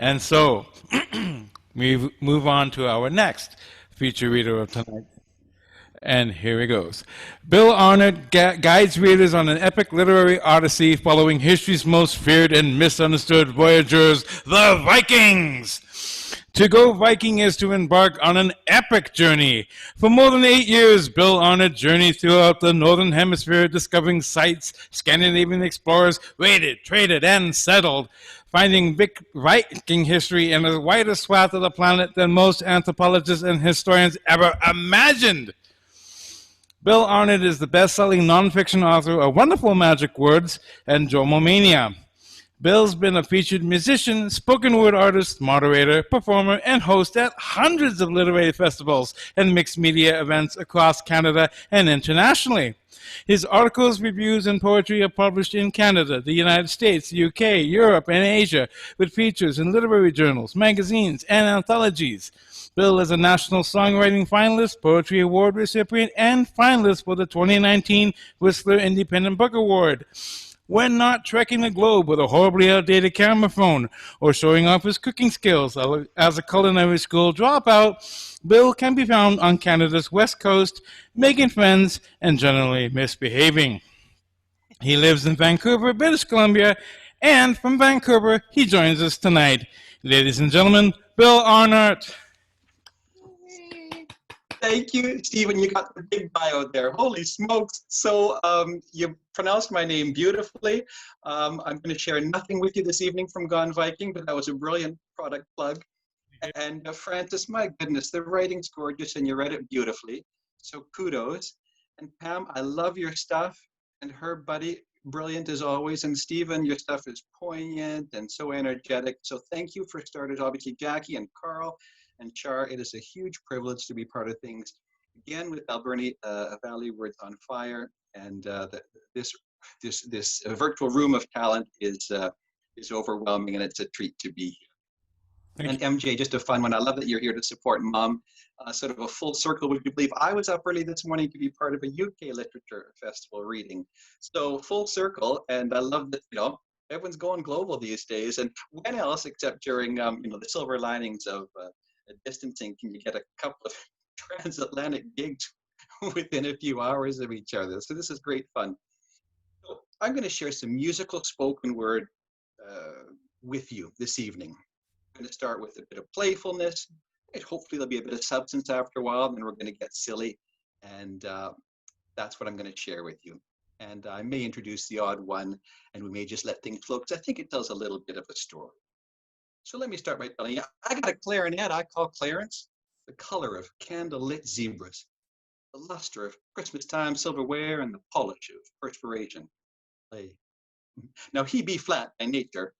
And so we move on to our next feature reader of tonight. And here he goes. Bill Arnott guides readers on an epic literary odyssey following history's most feared and misunderstood voyagers, the Vikings. To go Viking is to embark on an epic journey. For more than 8 years, Bill Arnott journeyed throughout the Northern Hemisphere, discovering sites Scandinavian explorers raided, traded, and settled, finding Viking history in a wider swath of the planet than most anthropologists and historians ever imagined. Bill Arnott is the best-selling nonfiction author of Wonderful Magic Words and Jomomania. Bill's been a featured musician, spoken word artist, moderator, performer, and host at hundreds of literary festivals and mixed media events across Canada and internationally. His articles, reviews, and poetry are published in Canada, the United States, the UK, Europe, and Asia, with features in literary journals, magazines, and anthologies. Bill is a National Songwriting Finalist, Poetry Award recipient, and finalist for the 2019 Whistler Independent Book Award. When not trekking the globe with a horribly outdated camera phone or showing off his cooking skills as a culinary school dropout, Bill can be found on Canada's West Coast, making friends and generally misbehaving. He lives in Vancouver, British Columbia, and from Vancouver, he joins us tonight. Ladies and gentlemen, Bill Arnott. Thank you, Stephen. You got the big bio there. Holy smokes. So you pronounced my name beautifully. I'm going to share nothing with you this evening from Gone Viking, but that was a brilliant product plug. And Francis, my goodness, the writing's gorgeous and you read it beautifully. So kudos. And Pam, I love your stuff. And her buddy, brilliant as always. And Stephen, your stuff is poignant and so energetic. So thank you for starters, obviously, Jackie and Carl. And Char, it is a huge privilege to be part of things again with Alberni, Valley Words on Fire, and this virtual room of talent is overwhelming, and it's a treat to be here. And MJ, just a fun one. I love that you're here to support Mom. Sort of a full circle. Would you believe I was up early this morning to be part of a UK literature festival reading? So full circle, and I love that everyone's going global these days. And when else except during the silver linings of distancing can you get a couple of transatlantic gigs within a few hours of each other? So this is great fun. So I'm going to share some musical spoken word with you this evening. I'm going to start with a bit of playfulness, and hopefully there'll be a bit of substance after a while, and then we're going to get silly, and that's what I'm going to share with you. And I may introduce the odd one, and we may just let things flow, because I think it tells a little bit of a story. So let me start by telling you, I got a clarinet I call Clarence, the color of candle-lit zebras, the luster of Christmas-time silverware, and the polish of perspiration. Play. Now he be flat by nature,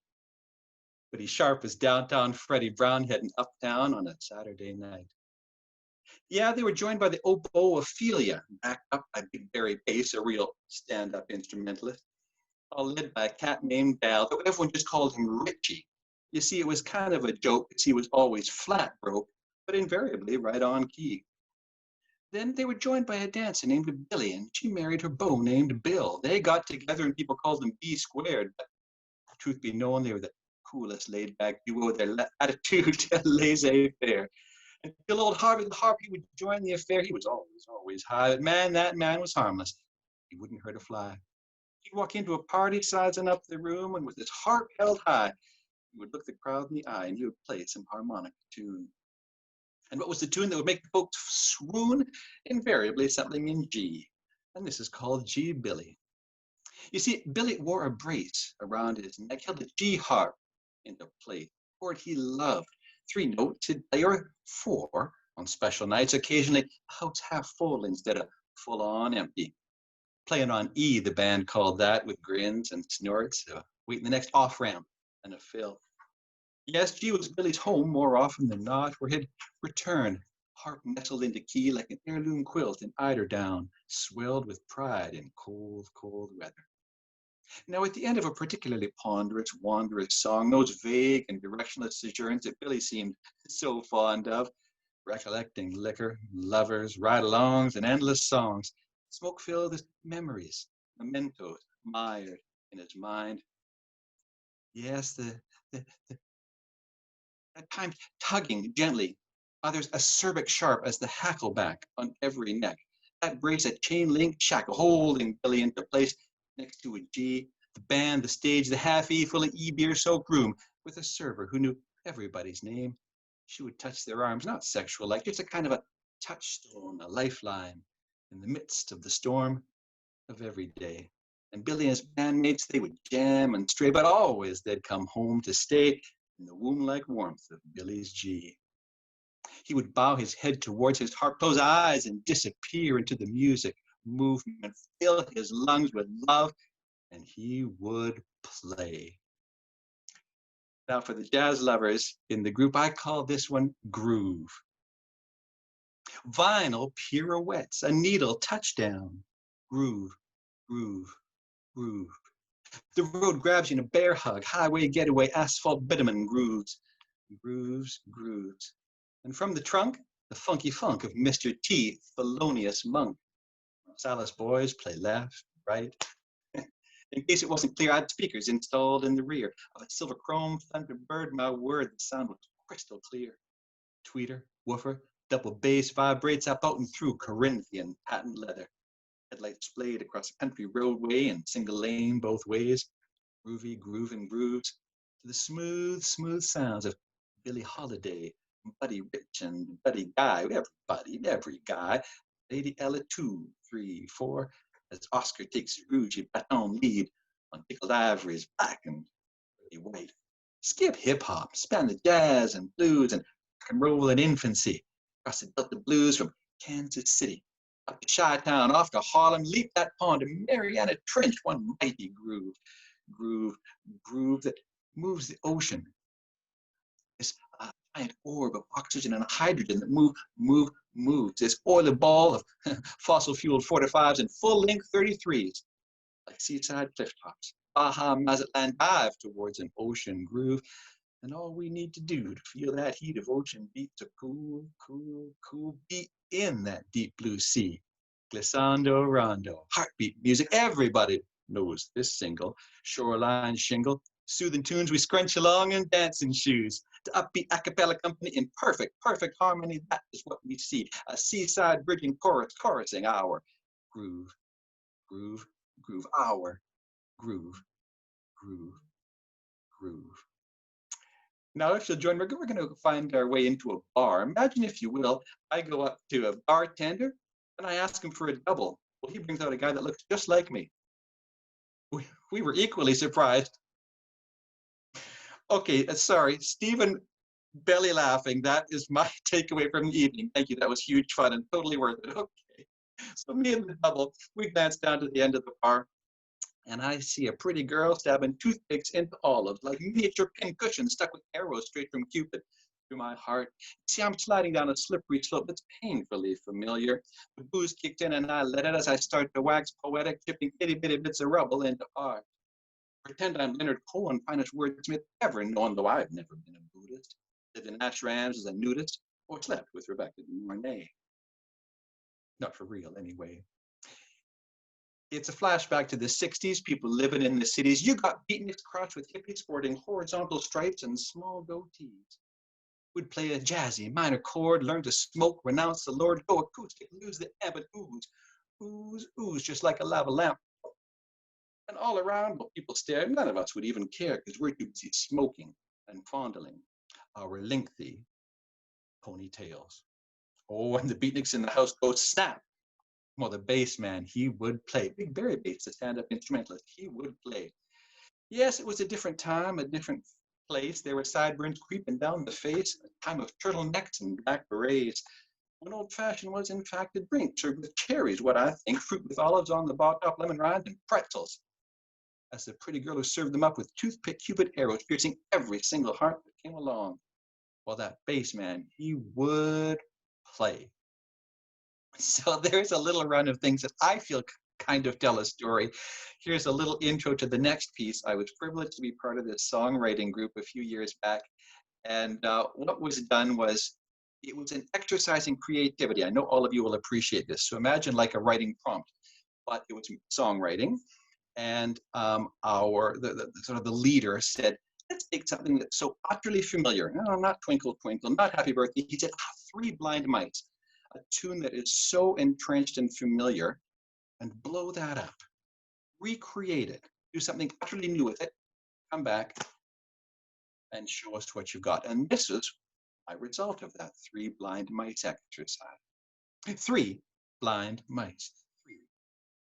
but he's sharp as downtown Freddie Brown heading uptown on a Saturday night. Yeah, they were joined by the oboe Ophelia, backed up by Big Barry Pace, a real stand-up instrumentalist, all led by a cat named Dal, though everyone just called him Richie. You see, it was kind of a joke because he was always flat broke, but invariably right on key. Then they were joined by a dancer named Billy, and she married her beau named Bill. They got together and people called them B squared, but truth be known, they were the coolest laid-back duo with their attitude laissez-faire. Until old Harvey the Harp, he would join the affair. He was always high, but man, that man was harmless. He wouldn't hurt a fly. He'd walk into a party, sizing up the room, and with his harp held high, he would look the crowd in the eye and he would play some harmonic tune. And what was the tune that would make the folks swoon? Invariably something in G. And this is called G Billy. You see, Billy wore a brace around his neck, held a G harp into place. Chord he loved. 3 notes he'd play, or 4 on special nights. Occasionally, the house half full instead of full on empty. Playing on E, the band called that, with grins and snorts, waiting the next off ramp and a fill. Yes, G was Billy's home more often than not, where he'd return, harp nestled into key like an heirloom quilt in eiderdown, swelled with pride in cold, cold weather. Now, at the end of a particularly ponderous, wondrous song, those vague and directionless sojourns that Billy seemed so fond of, recollecting liquor, lovers, ride-alongs, and endless songs, smoke-filled memories, mementos, mired in his mind. Yes, the at times tugging gently, others acerbic sharp as the hackleback on every neck. That brace a chain link shackle holding Billy into place next to a G, the band, the stage, the half-E full of E-beer soaked room with a server who knew everybody's name. She would touch their arms, not sexual like, just a kind of a touchstone, a lifeline in the midst of the storm of every day. And Billy and his bandmates, they would jam and stray, but always they'd come home to stay in the womb-like warmth of Billy's G. He would bow his head towards his heart, close eyes, and disappear into the music, movement, fill his lungs with love, and he would play. Now, for the jazz lovers in the group, I call this one groove. Vinyl pirouettes, a needle touchdown, groove, groove, groove. The road grabs you in a bear hug, highway getaway, asphalt bitumen grooves, grooves, grooves. And from the trunk, the funky funk of Mr. T, Thelonious Monk. Marsalis boys play left, right. In case it wasn't clear, I had speakers installed in the rear of a silver chrome Thunderbird. My word, the sound was crystal clear. Tweeter, woofer, double bass vibrates up out and through Corinthian patent leather. Headlights displayed across a country roadway in single lane both ways. Groovy, grooving grooves to the smooth, smooth sounds of Billie Holiday, Buddy Rich and Buddy Guy, every guy. Lady Ella 2, 3, 4, as Oscar takes Rouge baton lead on pickled ivories, black and pretty white. Skip hip-hop, span the jazz and blues and rock and roll in infancy, across the Delta blues from Kansas City, up to Chi-Town, off to Harlem, leap that pond to Mariana Trench, one mighty groove, groove, groove that moves the ocean. This giant orb of oxygen and hydrogen that moves. This oily ball of fossil-fueled 45s and full-length 33s, like seaside cliff tops. Baja Mazatlan dive towards an ocean groove. And all we need to do to feel that heat of ocean beat to cool, cool, cool, be in that deep blue sea. Glissando rondo, heartbeat music, everybody knows this single. Shoreline shingle, soothing tunes we scrunch along in dancing shoes. To upbeat a cappella company in perfect, perfect harmony, that is what we see. A seaside bridging chorus, chorusing our groove, groove, groove, our groove, groove, groove. Now, if you'll join me, we're going to find our way into a bar. Imagine, if you will, I go up to a bartender and I ask him for a double. Well, he brings out a guy that looks just like me. We were equally surprised. Okay, sorry, Stephen, belly laughing. That is my takeaway from the evening. Thank you. That was huge fun and totally worth it. Okay, so me and the double, we glance down to the end of the bar, and I see a pretty girl stabbing toothpicks into olives like miniature pin cushions stuck with arrows straight from Cupid through my heart. See, I'm sliding down a slippery slope that's painfully familiar. The booze kicked in and I let it as I start to wax poetic, chipping itty bitty bits of rubble into art. Pretend I'm Leonard Cohen, finest wordsmith ever known, though I've never been a Buddhist, lived in ashrams as a nudist, or slept with Rebecca de Mornay. Not for real, anyway. It's a flashback to the 60s, people living in the cities. You got beatniks crossed with hippies sporting horizontal stripes and small goatees. We'd play a jazzy minor chord, learn to smoke, renounce the Lord, go acoustic, lose the ebb and ooze, ooze, ooze, just like a lava lamp. And all around, while people stared, none of us would even care because we're too busy smoking and fondling our lengthy ponytails. Oh, and the beatniks in the house go snap. Well, the bass man, he would play. Big Barry Bates, the stand-up instrumentalist, he would play. Yes, it was a different time, a different place. There were sideburns creeping down the face, a time of turtlenecks and black berets. When old-fashioned was, in fact, a drink served with cherries, what I think, fruit with olives on the top, lemon rinds, and pretzels. As the pretty girl who served them up with toothpick Cupid arrows, piercing every single heart that came along. While that bass man, he would play. So there's a little run of things that I feel kind of tell a story. Here's a little intro to the next piece. I was privileged to be part of this songwriting group a few years back. And what was done was, it was an exercise in creativity. I know all of you will appreciate this. So imagine like a writing prompt, but it was songwriting. And the leader said, let's take something that's so utterly familiar. No, not Twinkle, Twinkle, not Happy Birthday. He said, Three Blind Mice, a tune that is so entrenched and familiar, and blow that up, recreate it, do something utterly new with it, come back and show us what you've got. And this is my result of that Three Blind Mice exercise. Three blind mice, three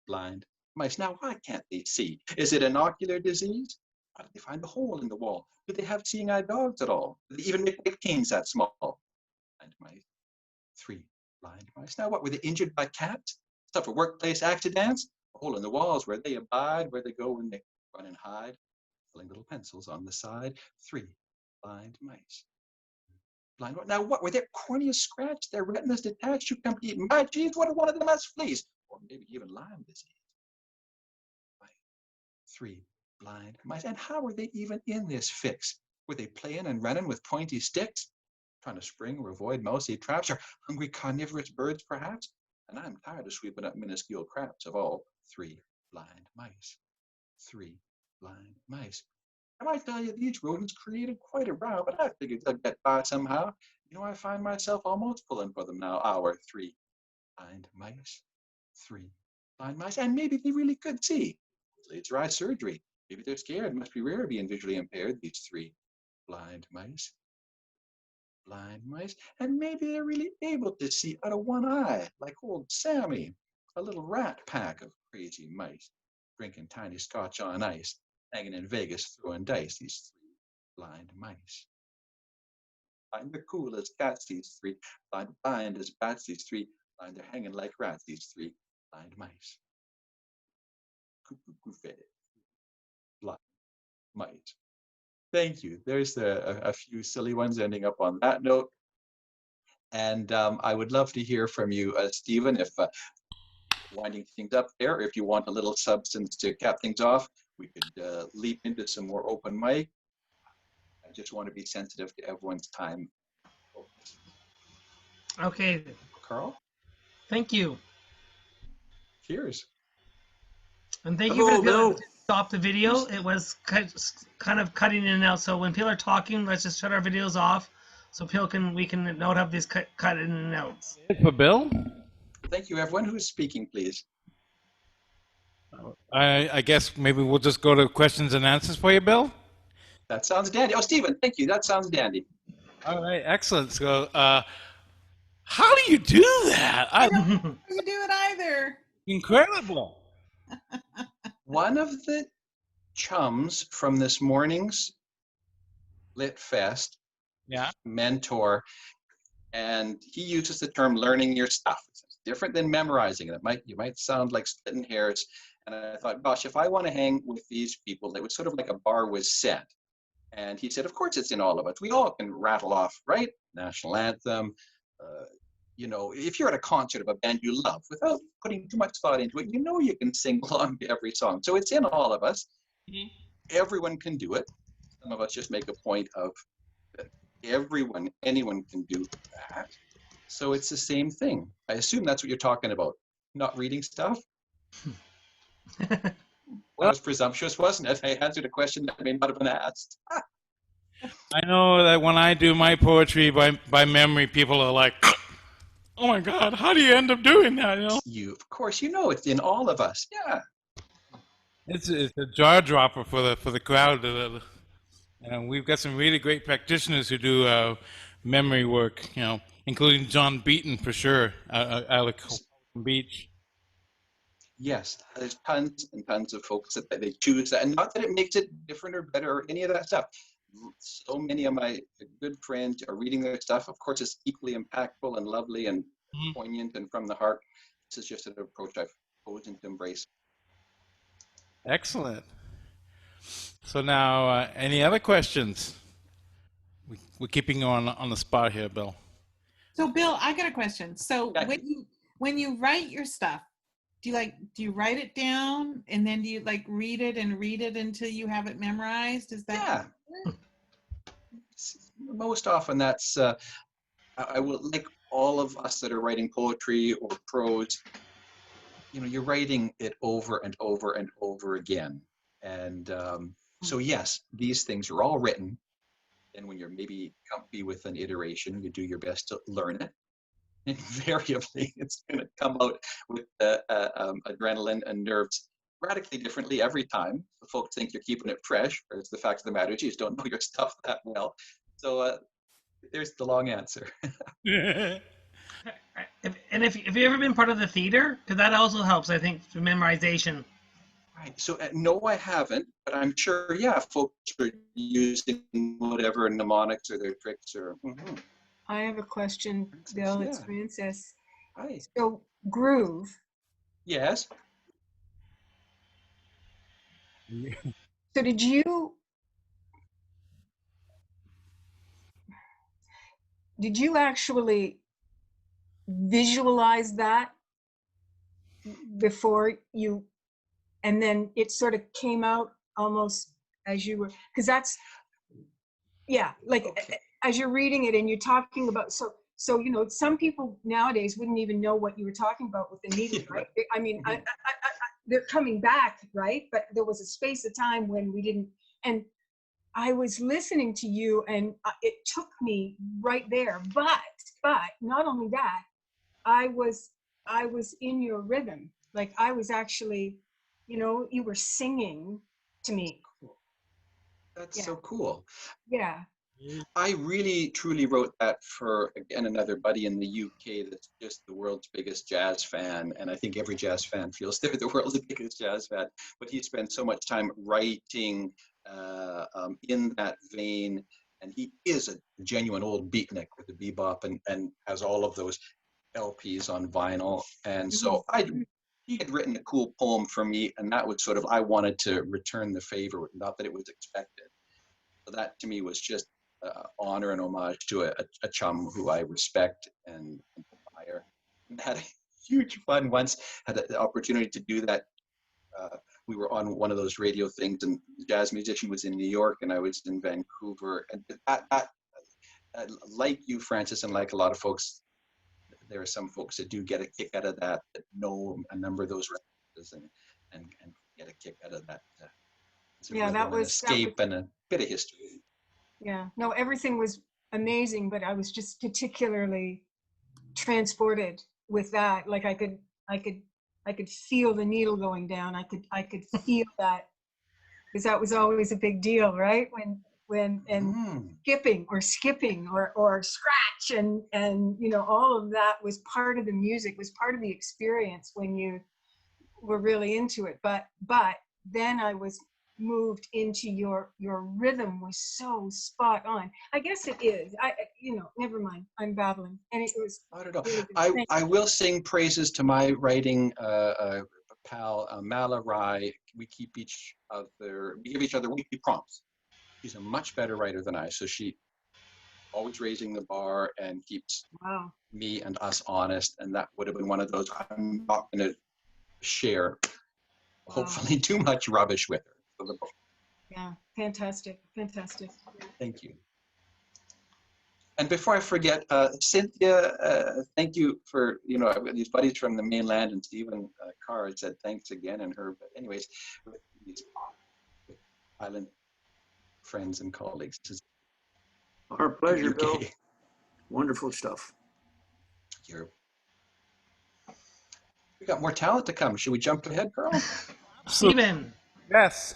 blind mice. Now, why can't they see? Is it an ocular disease? How did they find the hole in the wall? Do they have seeing eye dogs at all? Do they even make big canes that small? Blind mice, three blind mice. Now, what, were they injured by cats? Suffer workplace accidents? A hole in the walls where they abide, where they go when they run and hide, filling little pencils on the side. Three blind mice. Blind. Now, what, were their corneas scratched, their retinas detached? You come to eat my cheese? What if one of them has fleas? Or maybe even Lyme disease. Three blind mice. And how were they even in this fix? Were they playing and running with pointy sticks, trying to spring or avoid mousy traps, or hungry carnivorous birds, perhaps? And I'm tired of sweeping up minuscule crabs of all. Three blind mice. Three blind mice. I might tell you these rodents created quite a row, but I figured they'd get by somehow. I find myself almost pulling for them now. Our three blind mice. Three blind mice. And maybe they really could see. It's eye surgery. Maybe they're scared. It must be rare being visually impaired, these three blind mice. Blind mice. And maybe they're really able to see out of one eye, like old Sammy, a little rat pack of crazy mice, drinking tiny scotch on ice, hanging in Vegas throwing dice, these three blind mice. Blind, they're cool as cats, these three. Blind as bats, these three. Blind, they're hanging like rats, these three blind mice. Blind mice. Thank you. There's a few silly ones ending up on that note. And I would love to hear from you, Stephen, if winding things up there, if you want a little substance to cap things off, we could leap into some more open mic. I just want to be sensitive to everyone's time. Okay. Carl? Thank you. Cheers. And thank Hello, you for Bill. stop the video. It was kind of cutting in and out. So when people are talking, let's just shut our videos off so we can not have these cut in and outs. For Bill? Thank you, everyone. Who is speaking, please? I guess maybe we'll just go to questions and answers for you, Bill. That sounds dandy. Oh, Stephen, thank you. That sounds dandy. All right, excellent. So, how do you do that? I don't know how you do it either. Incredible. One of the chums from this morning's Lit Fest, Yeah. mentor, and he uses the term learning your stuff. It's different than memorizing it. You might sound like splitting hairs. And I thought, gosh, if I want to hang with these people, it was sort of like a bar was set. And he said, of course it's in all of us. We all can rattle off, right? National anthem. If you're at a concert of a band you love, without putting too much thought into it, you can sing along to every song. So it's in all of us. Mm-hmm. Everyone can do it. Some of us just make a point of anyone can do that. So it's the same thing. I assume that's what you're talking about. Not reading stuff? That was presumptuous, wasn't it? I answered a question that may not have been asked. I know that when I do my poetry by memory, people are like, oh my God, how do you end up doing that? Of course, it's in all of us. Yeah. It's a jaw dropper for the crowd. And we've got some really great practitioners who do memory work, including John Beaton for sure, out of Beach. Yes, there's tons and tons of folks that they choose that, and not that it makes it different or better or any of that stuff. So many of my good friends are reading their stuff. Of course, it's equally impactful and lovely and poignant and from the heart. This is just an approach I've chosen to embrace. Excellent. So now, any other questions? We're keeping you on the spot here, Bill. So, Bill, I got a question. So, when you write your stuff, do you write it down and then do you read it until you have it memorized? Is that? Yeah. Most often that's I will, like all of us that are writing poetry or prose, you're writing it over and over and over again. And So yes, these things are all written. And when you're maybe comfy with an iteration, you do your best to learn it. Invariably, it's going to come out with adrenaline and nerves radically differently every time. The folks think you're keeping it fresh, whereas the fact of the matter is you just don't know your stuff that well. So there's the long answer. If you've ever been part of the theater, because that also helps, I think, for memorization. Right. So no, I haven't, but I'm sure, yeah, folks are using whatever mnemonics or their tricks or. I have a question, Francis, Bill. It's yeah. Francis. Hi. So groove. Yes. So did you actually visualize that before you, and then it sort of came out almost as you were, because that's, yeah, like Okay. as you're reading it and you're talking about, so some people nowadays wouldn't even know what you were talking about with the needle, right? I mean, they're coming back, right? But there was a space of time when we didn't, and I was listening to you and it took me right there. But not only that, I was in your rhythm. Like I was actually, you were singing to me. That's so cool. Yeah. I really truly wrote that for, again, another buddy in the UK that's just the world's biggest jazz fan. And I think every jazz fan feels they're the world's biggest jazz fan. But he spent so much time writing in that vein. And he is a genuine old beatnik with the bebop and has all of those LPs on vinyl. And so he had written a cool poem for me. And that was sort of, I wanted to return the favor, not that it was expected. So that to me was just honor and homage to a chum who I respect and admire. And had a huge fun once, had the opportunity to do that. We were on one of those radio things and the jazz musician was in New York and I was in Vancouver. And like you, Francis, and like a lot of folks, there are some folks that do get a kick out of that know a number of those references and get a kick out of that. Yeah, that was escape and a bit of history. Yeah, no, everything was amazing, but I was just particularly transported with that. Like I could feel the needle going down. I could feel that, because that was always a big deal, right? And skipping or scratch and all of that was part of the music, was part of the experience when you were really into it. But then I was moved into your rhythm was so spot on. I guess it is. Never mind. I'm babbling. And it was. Not at all. I will sing praises to my writing pal Mala Rai. We give each other weekly prompts. She's a much better writer than I, so she always raising the bar and keeps me and us honest. And that would have been one of those. I'm not going to share, hopefully, too much rubbish with her. Yeah, fantastic. Thank you. And before I forget, Cynthia, thank you for, I've got these buddies from the mainland, and Stephen Char said thanks again, and her, but anyways, with these island friends and colleagues. Our pleasure, Bill. Wonderful stuff. We got more talent to come. Should we jump ahead, Carl? Stephen. Yes.